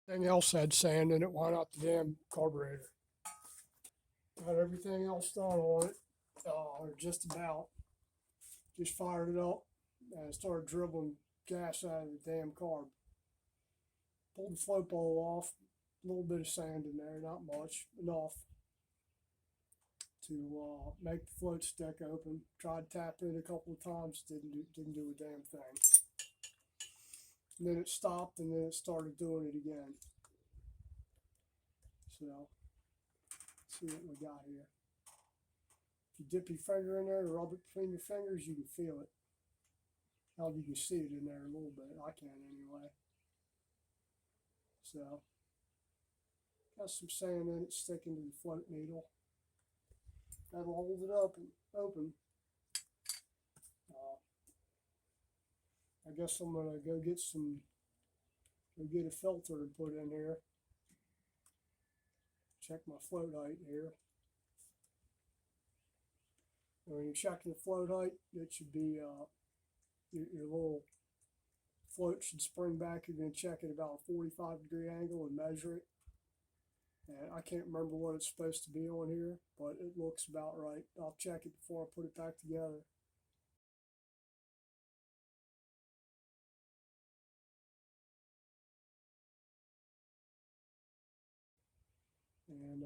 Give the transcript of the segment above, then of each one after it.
Everything else had sand in it. Why not the damn carburetor? Got everything else done on it, or just about. Just fired it up and started dribbling gas out of the damn carb. Pulled the float bowl off. A little bit of sand in there, not much, enough to make the float stick open. Tried to tap it a couple of times, didn't do a damn thing. And then it stopped, and then it started doing it again. So, let's see what we got here. If you dip your finger in there and rub it between your fingers, you can feel it. Now you can see it in there a little bit. I can anyway. So, got some sand in it sticking to the float needle. That'll hold it up and open. I guess I'm gonna go get a filter to put in here. Check my float height here. When you're checking the float height, it should be your little float should spring back. You're going to check it about a 45-degree angle and measure it. And I can't remember what it's supposed to be on here, but it looks about right. I'll check it before I put it back together. And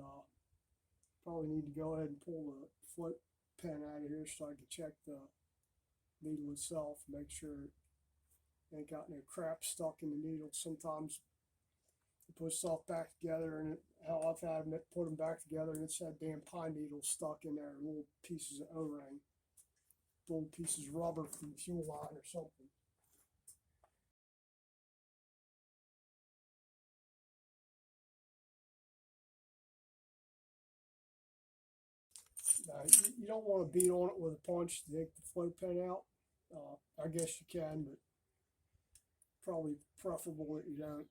probably need to go ahead and pull the float pin out of here so I can check the needle itself, make sure it ain't got no crap stuck in the needle. Sometimes you put stuff back together, and how I've had them put them back together, and it's that damn pine needle stuck in there, little pieces of O-ring, little pieces of rubber from the fuel line or something. You don't want to beat on it with a punch to take the float pin out. I guess you can, but probably preferable that you don't.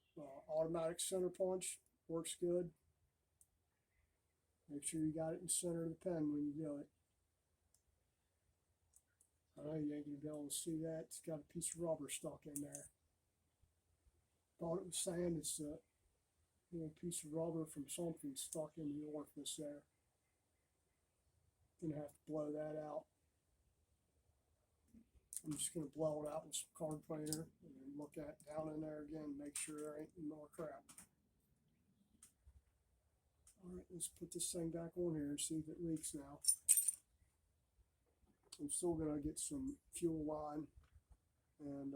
Automatic center punch works good. Make sure you got it in the center of the pen when you do it. I know you ain't going to be able to see that. It's got a piece of rubber stuck in there. Thought it was sand. It's a little piece of rubber from something stuck in the orifice there. Gonna have to blow that out. I'm just gonna blow it out with some card cleaner and then look at down in there again, make sure there ain't any more crap. All right, let's put this thing back on here and see if it leaks now. I'm still gonna get some fuel line and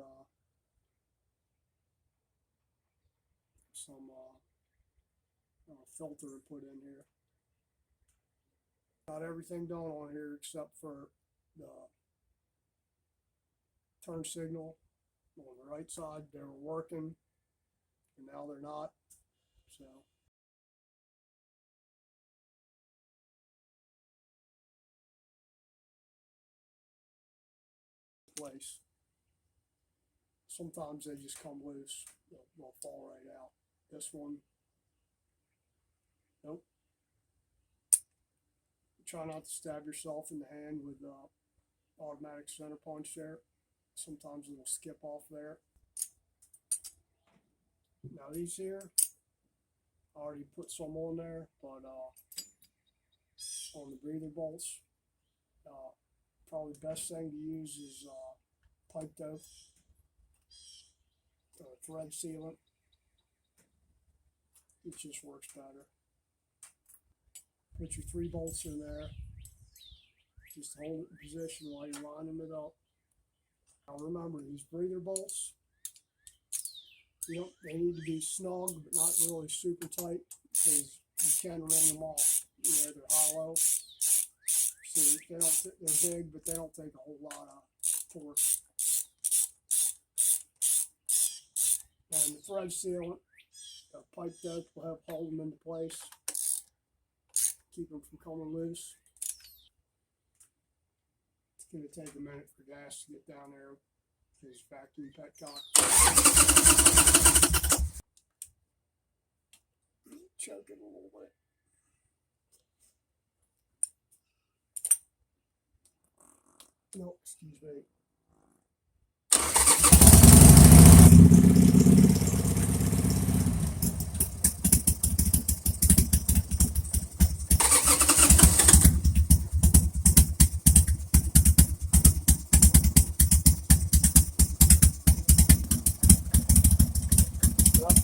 some filter to put in here. Got everything done on here except for the turn signal on the right side. They were working, and now they're not. So place. Sometimes they just come loose. They'll fall right out. This one, nope. Try not to stab yourself in the hand with automatic center punch there. Sometimes it'll skip off there. Now these here, I already put some on there, but on the breather bolts, probably the best thing to use is pipe dope, thread sealant. It just works better. Put your 3 bolts in there. Just hold it in position while you're lining it up. Now remember, these breather bolts, they need to be snug, but not really super tight, because you can wring them off. They're hollow. So they're big, but they don't take a whole lot of force. And the thread sealant, pipe dope will help hold them into place. Keep them from coming loose. It's going to take a minute for gas to get down there with his vacuum petcock. Choke it a little bit. No, excuse me.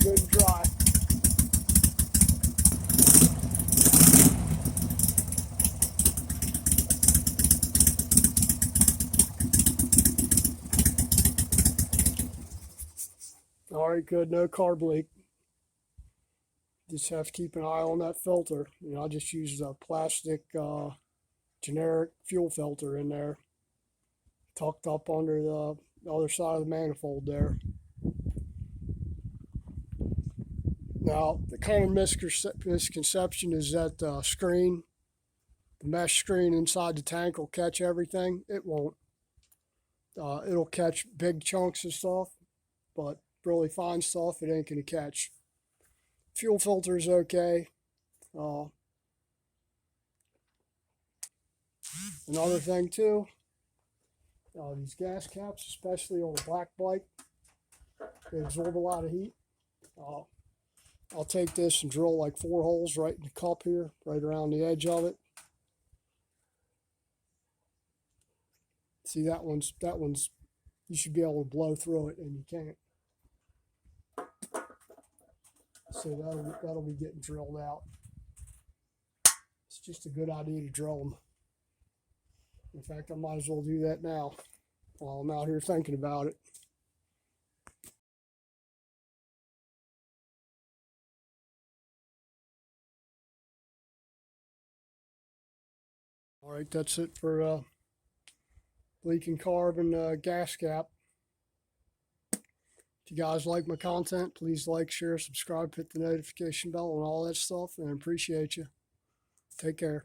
good and dry. All right, good, no carb leak. Just have to keep an eye on that filter. You know, I just used a plastic generic fuel filter in there, tucked up under the other side of the manifold there. Now, the common misconception is that the screen, the mesh screen inside the tank will catch everything. It won't. It'll catch big chunks of stuff, but really fine stuff it ain't going to catch. Fuel filter is okay. Another thing too, these gas caps, especially on a black bike, they absorb a lot of heat. I'll take this and drill like 4 holes right in the cup here, right around the edge of it. See, that one's, you should be able to blow through it, and you can't. So that'll be getting drilled out. It's just a good idea to drill them. In fact, I might as well do that now while I'm out here thinking about it. All right, that's it for leaking carb and gas cap. If you guys like my content, please like, share, subscribe, hit the notification bell and all that stuff, and I appreciate you. Take care.